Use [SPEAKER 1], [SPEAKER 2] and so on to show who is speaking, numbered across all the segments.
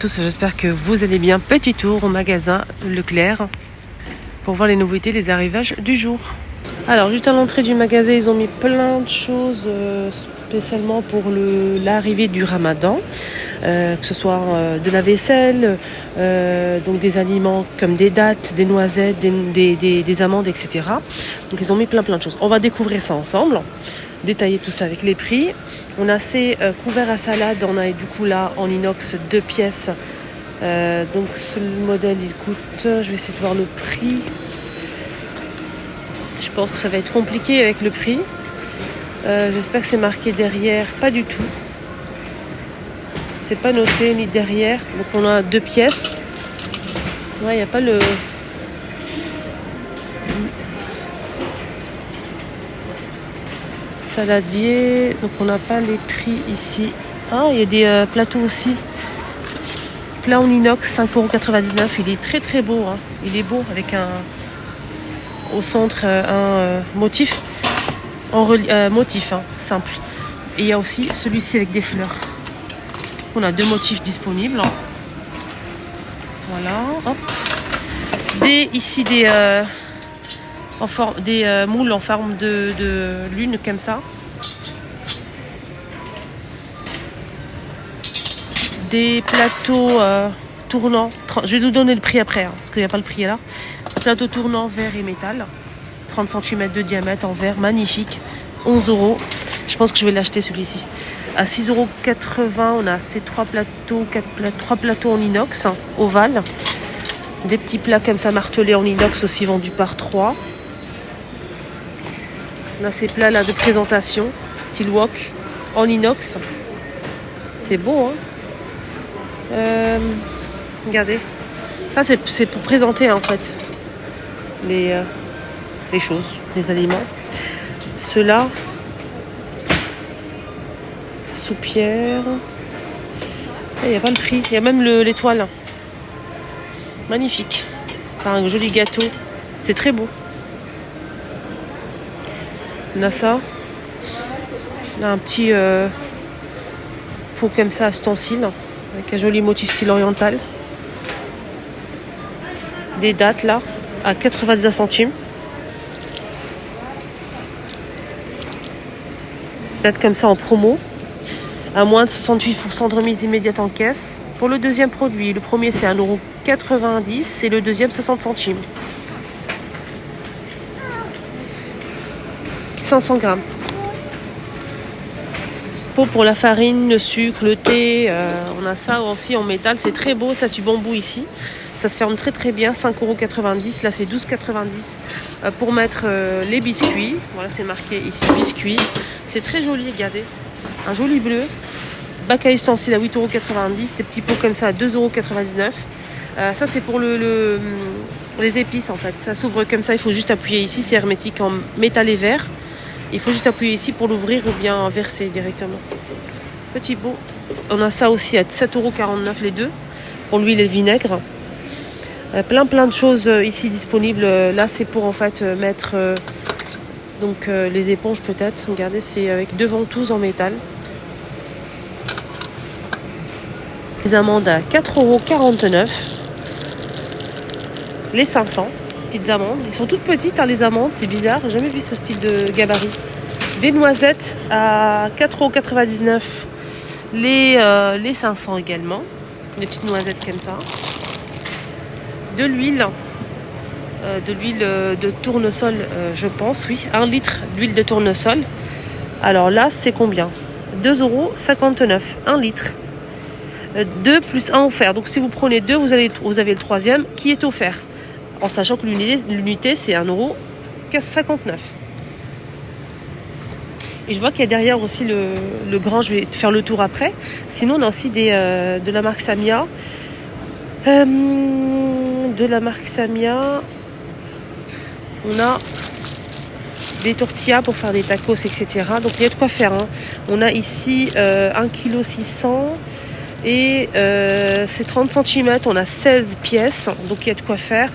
[SPEAKER 1] Tous, j'espère que vous allez bien. Petit tour au magasin Leclerc pour voir les nouveautés, les arrivages du jour. Alors, juste à l'entrée du magasin, ils ont mis plein de choses spécialement pour l'arrivée du Ramadan. Que ce soit de la vaisselle, donc des aliments comme des dattes, des noisettes, des amandes, etc. Donc ils ont mis plein de choses. On va découvrir ça ensemble, détailler tout ça avec les prix. On a ces couverts à salade, on a du coup là en inox 2 pièces. Donc ce modèle il coûte, je vais essayer de voir le prix. Je pense que ça va être compliqué avec le prix. J'espère que c'est marqué derrière, pas du tout. C'est pas noté ni derrière. Donc on a 2 pièces. Ouais, il n'y a pas le... Saladier. Donc on n'a pas les prix ici. Ah, il y a des plateaux aussi. Plat en inox, 5,99 €. Il est très très beau. Hein. Il est beau avec au centre un motif. Motif simple. Et il y a aussi celui-ci avec des fleurs. On a 2 motifs disponibles. Voilà. Hop. Ici des moules en forme de lune comme ça. Des plateaux tournants. Je vais vous donner le prix après, parce qu'il n'y a pas le prix là. Plateau tournant verre et métal. 30 cm de diamètre en verre, magnifique. 11 €. Je pense que je vais l'acheter celui-ci. À 6,80 €, on a ces 3 plateaux en inox, ovales. Des petits plats comme ça martelés en inox aussi vendus par 3. On a ces plats là de présentation, style wok, en inox. C'est beau, hein. Regardez. Ça c'est pour présenter en fait les choses, les aliments. Ceux-là, soupière. Il n'y a pas le prix. Il y a même l'étoile. Magnifique. Enfin, un joli gâteau. C'est très beau. On a ça. On a un petit pot comme ça, ustensile, avec un joli motif style oriental. Des dattes là, à 90 centimes. Dates comme ça en promo. À moins de 68% de remise immédiate en caisse. Pour le deuxième produit, le premier c'est 1,90 € et le deuxième 60 centimes. 500 grammes. Pot pour la farine, le sucre, le thé. On a ça aussi en métal. C'est très beau, ça du bambou ici. Ça se ferme très très bien. 5,90 €. Là c'est 12,90 € pour mettre les biscuits. Voilà, c'est marqué ici biscuits. C'est très joli, regardez. Un joli bleu. Bac à ustensiles à 8,90 €. Des petits pots comme ça à 2,99 €. Ça c'est pour les épices en fait. Ça s'ouvre comme ça, il faut juste appuyer ici. C'est hermétique en métal et verre. Il faut juste appuyer ici pour l'ouvrir ou bien verser directement. Petit pot. On a ça aussi à 7,49 € les deux. Pour l'huile et le vinaigre. Plein de choses ici disponibles. Là c'est pour en fait mettre les éponges peut-être. Regardez, c'est avec 2 ventouses en métal. Les amandes à 4,49 €. Les 500 petites amandes. Ils sont toutes petites les amandes, c'est bizarre. J'ai jamais vu ce style de gabarit. Des noisettes à 4,99 €. Les 500 également. Des petites noisettes comme ça. De l'huile. De l'huile de tournesol, je pense, oui. 1 litre d'huile de tournesol. Alors là, c'est combien? 2,59 €. 1 litre. 2 plus 1 offert. Donc si vous prenez 2, vous avez le troisième qui est offert. En sachant que l'unité c'est 1,59 €. Et je vois qu'il y a derrière aussi le grand, je vais faire le tour après. Sinon on a aussi de la marque Samia. On a des tortillas pour faire des tacos, etc. Donc il y a de quoi faire. On a ici 1,6 kg et c'est 30 cm. On a 16 pièces, donc il y a de quoi faire.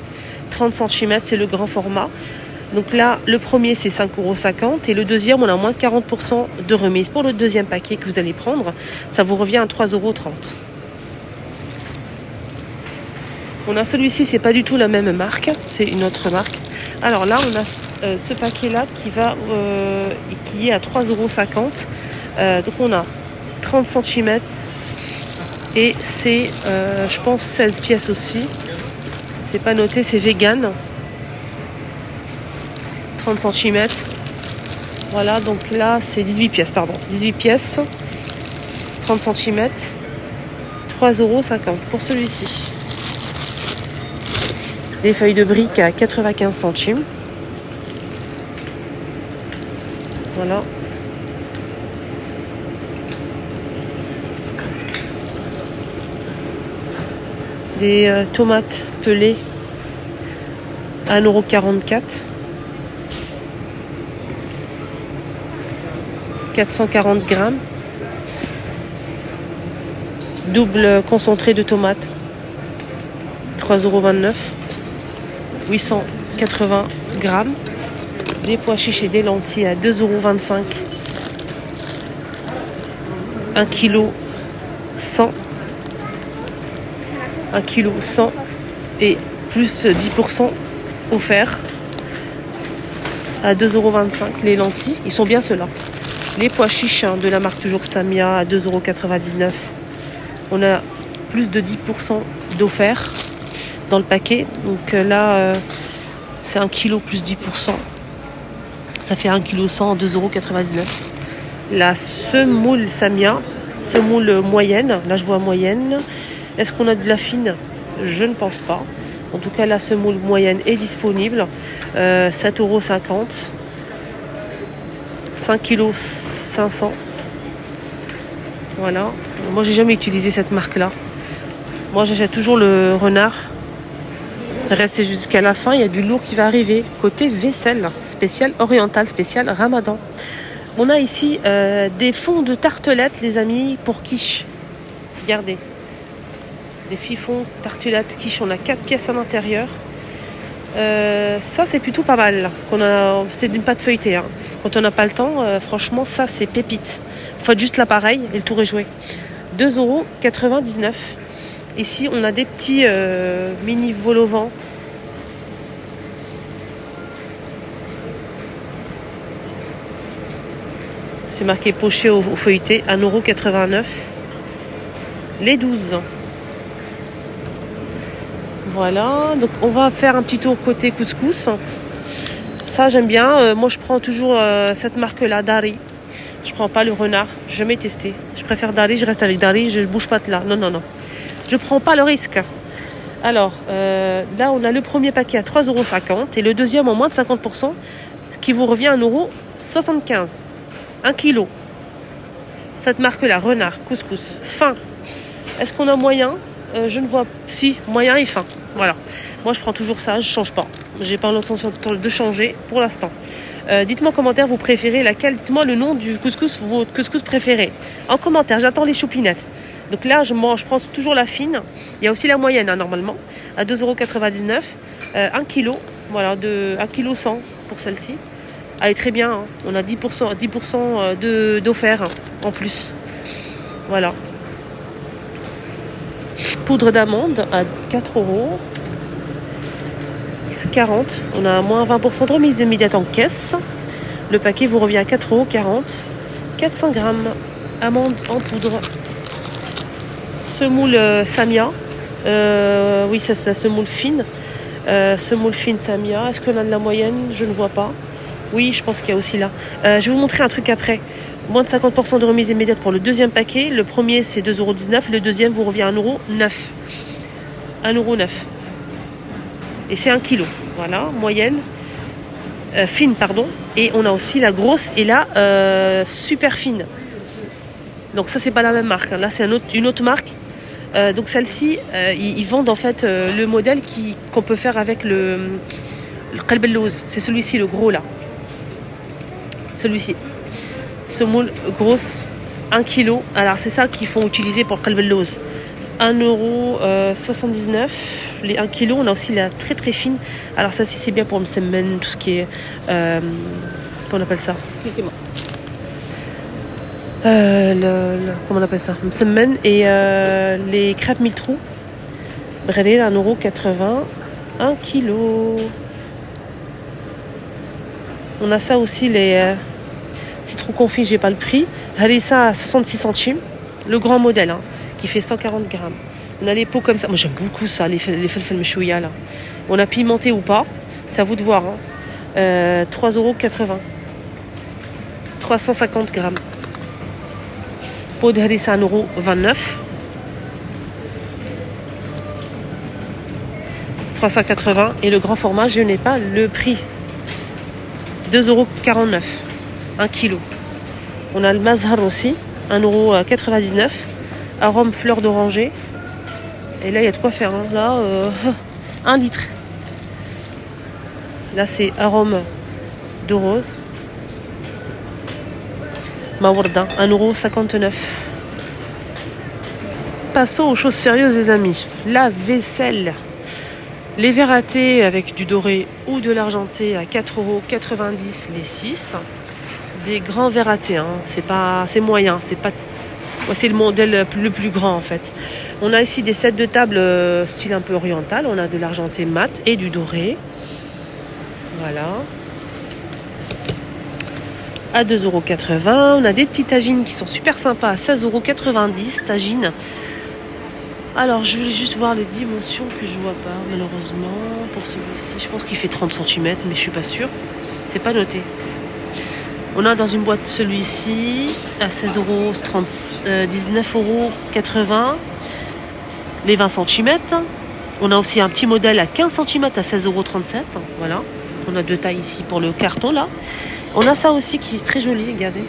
[SPEAKER 1] 30 cm, c'est le grand format. Donc là, le premier, c'est 5,50 € et le deuxième, on a moins 40% de remise. Pour le deuxième paquet que vous allez prendre, ça vous revient à 3,30 €. On a celui-ci, c'est pas du tout la même marque, c'est une autre marque. Alors là, on a ce paquet-là qui est à 3,50 €. Donc on a 30 cm et c'est, je pense, 16 pièces aussi. C'est pas noté, c'est vegan. 30 cm. Voilà, donc là, c'est 18 pièces, pardon. 18 pièces, 30 cm, 3,50 € pour celui-ci. Des feuilles de briques à 95 centimes. Voilà. Des tomates pelées à 1,44 €. 440 grammes. Double concentré de tomates. 3,29 €. 880 grammes. Des pois chiches et des lentilles à 2,25 €. 1 kg 100. 1 kg 100 et plus 10% offert à 2,25 € les lentilles. Ils sont bien ceux-là. Les pois chiches de la marque toujours Samia à 2,99 €. On a plus de 10% d'offert dans le paquet. Donc là, c'est 1 kg plus 10%. Ça fait 1 kg 100 à 2,99 €. La semoule Samia, semoule moyenne. Là, je vois moyenne. Est-ce qu'on a de la fine? Je ne pense pas. En tout cas, la semoule moyenne est disponible. 7,50 €. 5 kg 500. Voilà. Moi, j'ai jamais utilisé cette marque-là. Moi, j'achète toujours le renard. Restez jusqu'à la fin, il y a du lourd qui va arriver. Côté vaisselle, spécial oriental, spécial ramadan. On a ici des fonds de tartelettes, les amis, pour quiche. Regardez. Des fifons, tartelettes, quiche. On a 4 pièces à l'intérieur. Ça, c'est plutôt pas mal. C'est d'une pâte feuilletée. Hein. Quand on n'a pas le temps, franchement, ça, c'est pépite. Il faut juste l'appareil et le tour est joué. 2,99 €. Ici, on a des petits mini vol au vent. C'est marqué poché au feuilleté, 1,89 €. Les 12. Voilà, donc on va faire un petit tour côté couscous. Ça, j'aime bien. Moi, je prends toujours cette marque-là, Dari. Je prends pas le renard, je jamais testé. Je préfère Dari, je reste avec Dari, je ne bouge pas de là. Non, non, non. Je prends pas le risque. Alors, là, on a le premier paquet à 3,50 € et le deuxième en moins de 50% qui vous revient à 1,75 €. 1 kg. Cette marque-là, renard, couscous, fin. Est-ce qu'on a moyen? Je ne vois. Si, moyen et fin. Voilà. Moi, je prends toujours ça, je ne change pas. J'ai pas l'intention de changer pour l'instant. Dites-moi en commentaire, vous préférez laquelle? Dites-moi le nom du couscous, votre couscous préféré. En commentaire, j'attends les choupinettes. Donc là, je prends toujours la fine. Il y a aussi la moyenne, hein, normalement, à 2,99 €. 1 kg, voilà, 1 kg 100 pour celle-ci. Elle est très bien, hein. On a 10% d'offert en plus. Voilà. Poudre d'amande à 4 €. 40. On a moins 20% de remise immédiate en caisse. Le paquet vous revient à 4,40 €. 400 grammes. Amande en poudre. Semoule Samia. Oui, c'est la semoule fine. Semoule fine Samia. Est-ce qu'on a de la moyenne? Je ne vois pas. Oui, je pense qu'il y a aussi là. Je vais vous montrer un truc après. Moins de 50% de remise immédiate pour le deuxième paquet. Le premier, c'est 2,19 €. Le deuxième vous revient à 1,09 €. 1,09 €. Et c'est 1 kg. Voilà, moyenne. Fine, pardon. Et on a aussi la grosse et la super fine. Donc ça, c'est pas la même marque. Hein. Là, c'est une autre marque. Donc celle-ci, ils vendent en fait le modèle qu'on peut faire avec le qalb al-lawz. C'est celui-ci, le gros là. Celui-ci. Semoule grosse, 1 kg. Alors c'est ça qu'ils font utiliser pour le qalb al-lawz. 1,79 €. Les 1 kg, on a aussi la très très fine. Alors celle-ci, c'est bien pour le semen, tout ce qui est... comment on appelle ça? Expliquez-moi. Comment on appelle ça? Semen et les crêpes mille trous. Brûlé à 1,80 € 1 kilo. On a ça aussi, les citrons confits, j'ai pas le prix. Harissa à 66 centimes. Le grand modèle, hein, qui fait 140 grammes. On a les pots comme ça. Moi, j'aime beaucoup ça, les felfel meshouya, là. On a pimenté ou pas. C'est à vous de voir. Hein. 3,80 €. 350 grammes. Pot de harissa à 1,29 €. 380. Et le grand format, je n'ai pas le prix. 2,49 €. 1 kilo. On a le mazhar aussi. 1,99 €. Arôme fleur d'oranger. Et là, il y a de quoi faire. Hein. Là, 1 litre. Là, c'est arôme de rose. Mawarda, 1,59 €. Passons aux choses sérieuses, les amis. La vaisselle. Les verres à thé avec du doré ou de l'argenté à 4,90 € les 6. Des grands verres à thé. Hein. C'est moyen. C'est le modèle le plus grand en fait. On a ici des sets de table style un peu oriental. On a de l'argenté mat et du doré. Voilà. À 2,80 €. On a des petits tagines qui sont super sympas à 16,90 € tagines. Alors je voulais juste voir les dimensions que je vois pas malheureusement pour celui-ci. Je pense qu'il fait 30 cm mais je suis pas sûre. C'est pas noté. On a dans une boîte celui-ci à 19,80 € les 20 cm. On a aussi un petit modèle à 15 cm à 16,37 €. Voilà. On a deux tailles ici pour le carton là. On a ça aussi qui est très joli, regardez.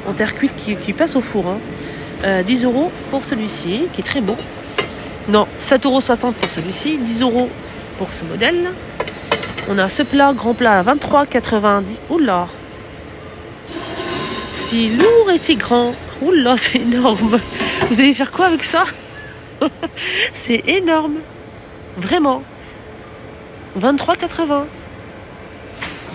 [SPEAKER 1] En terre cuite qui passe au four. Hein. 10 € pour celui-ci qui est très beau. Non, 7,60 € pour celui-ci, 10 € pour ce modèle. On a ce plat, grand plat à 23,90 €. Oula! C'est lourd et c'est grand. Oula, c'est énorme. Vous allez faire quoi avec ça? C'est énorme. Vraiment. 23,80 €.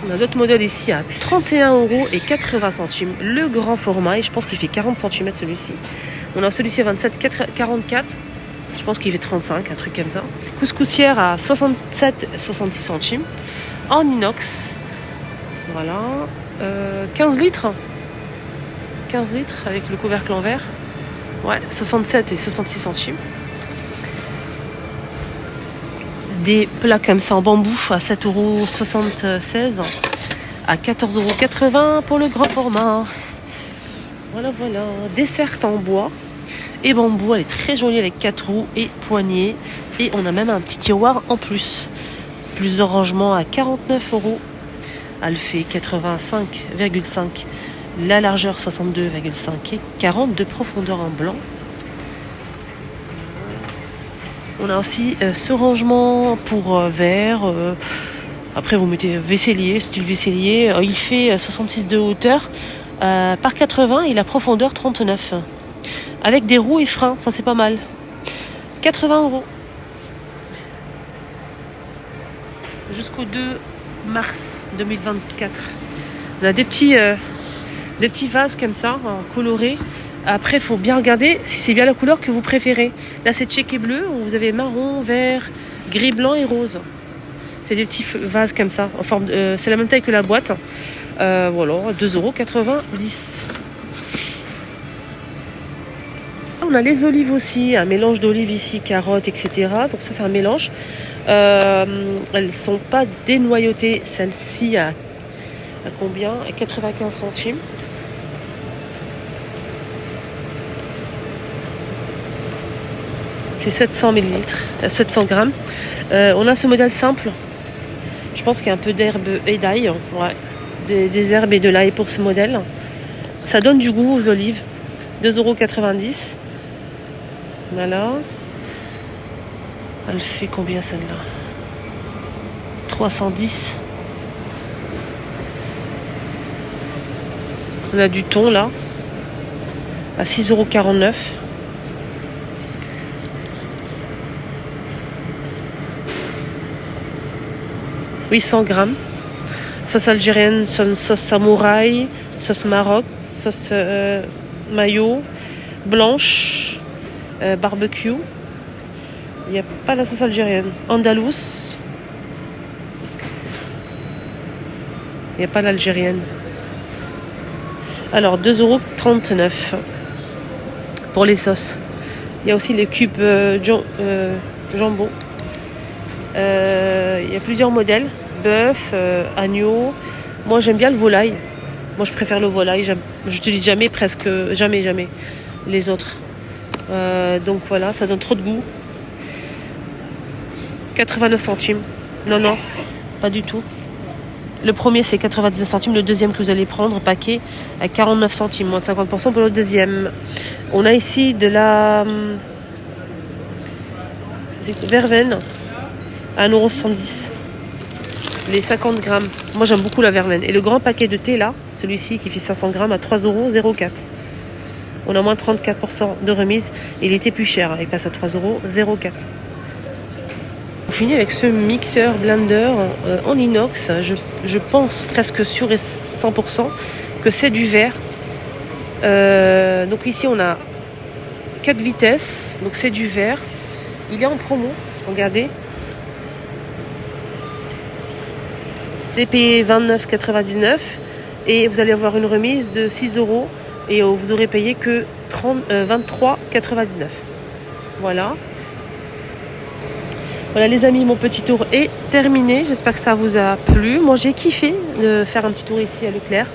[SPEAKER 1] On a d'autres modèles ici à 31,80 €. Le grand format. Et je pense qu'il fait 40 cm celui-ci. On a celui-ci à 27,44 €. Je pense qu'il fait 35, un truc comme ça. Couscoussière à 67,66 centimes. En inox. Voilà. 15 litres. 15 litres avec le couvercle en verre. Ouais, 67 et 66 centimes. Des plats comme ça en bambou à 7,76 €. À 14,80 € pour le grand format. Voilà. Dessert en bois et bambou. Elle est très jolie avec 4 roues et poignées. Et on a même un petit tiroir en plus. Plusieurs rangements à 49 €. Elle fait 85,5. La largeur 62,5 et 40 de profondeur en blanc. On a aussi ce rangement pour verre. Après vous mettez vaisselier, style vaisselier. Il fait 66 de hauteur par 80 et la profondeur 39. Avec des roues et freins, ça c'est pas mal. 80 €. Jusqu'au 2 mars 2024. On a des petits vases comme ça, colorés. Après, il faut bien regarder si c'est bien la couleur que vous préférez. Là, c'est tchéké bleu, où vous avez marron, vert, gris, blanc et rose. C'est des petits vases comme ça. En forme c'est la même taille que la boîte. Voilà, 2,90 €. On a les olives aussi, un mélange d'olives ici, carottes, etc. Donc ça, c'est un mélange. Elles ne sont pas dénoyautées. Celle-ci à combien? À 95 centimes. C'est 700 ml, 700 grammes. On a ce modèle simple. Je pense qu'il y a un peu d'herbe et d'ail. Ouais. Des herbes et de l'ail pour ce modèle. Ça donne du goût aux olives. 2,90 €. Voilà. Elle fait combien celle-là? 310. On a du thon là. À 6,49 €. 800 grammes. Sauce algérienne, sauce samouraï, sauce maroc, sauce mayo, blanche, barbecue. Il n'y a pas la sauce algérienne. Andalous. Il n'y a pas l'algérienne. Alors, 2,39 € pour les sauces. Il y a aussi les cubes jambon. Il y a plusieurs modèles. Bœuf, agneau. Moi, j'aime bien le volaille. Moi, je préfère le volaille. Je n'utilise jamais, presque jamais les autres. Donc voilà, ça donne trop de goût. 89 centimes. Non, pas du tout. Le premier, c'est 99 centimes. Le deuxième que vous allez prendre, paquet, à 49 centimes. Moins de 50% pour le deuxième. On a ici de la verveine à 1,70 €. Les 50 grammes. Moi, j'aime beaucoup la verveine. Et le grand paquet de thé, là, celui-ci qui fait 500 grammes, à 3,04 €. On a moins 34% de remise. Et il était plus cher. Il passe à 3,04 €. On finit avec ce mixeur blender en inox. Je pense presque sûr et 100% que c'est du verre. Donc ici on a 4 vitesses. Donc c'est du verre. Il est en promo. Regardez. DP 29,99 € et vous allez avoir une remise de 6 € et vous aurez payé que 23,99 €. Voilà. Voilà les amis, mon petit tour est terminé. J'espère que ça vous a plu. Moi j'ai kiffé de faire un petit tour ici à Leclerc.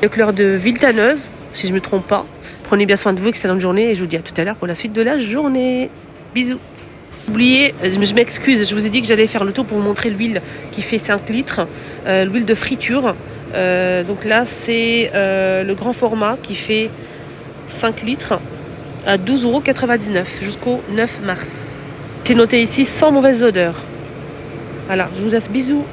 [SPEAKER 1] Leclerc de Villetaneuse, si je ne me trompe pas. Prenez bien soin de vous, excellente journée et je vous dis à tout à l'heure pour la suite de la journée. Bisous. Oubliez, je m'excuse, je vous ai dit que j'allais faire le tour pour vous montrer l'huile qui fait 5 litres. L'huile de friture. Donc là c'est le grand format qui fait 5 litres à 12,99 € jusqu'au 9 mars. C'est noté ici sans mauvaise odeur. Voilà, je vous laisse, bisous.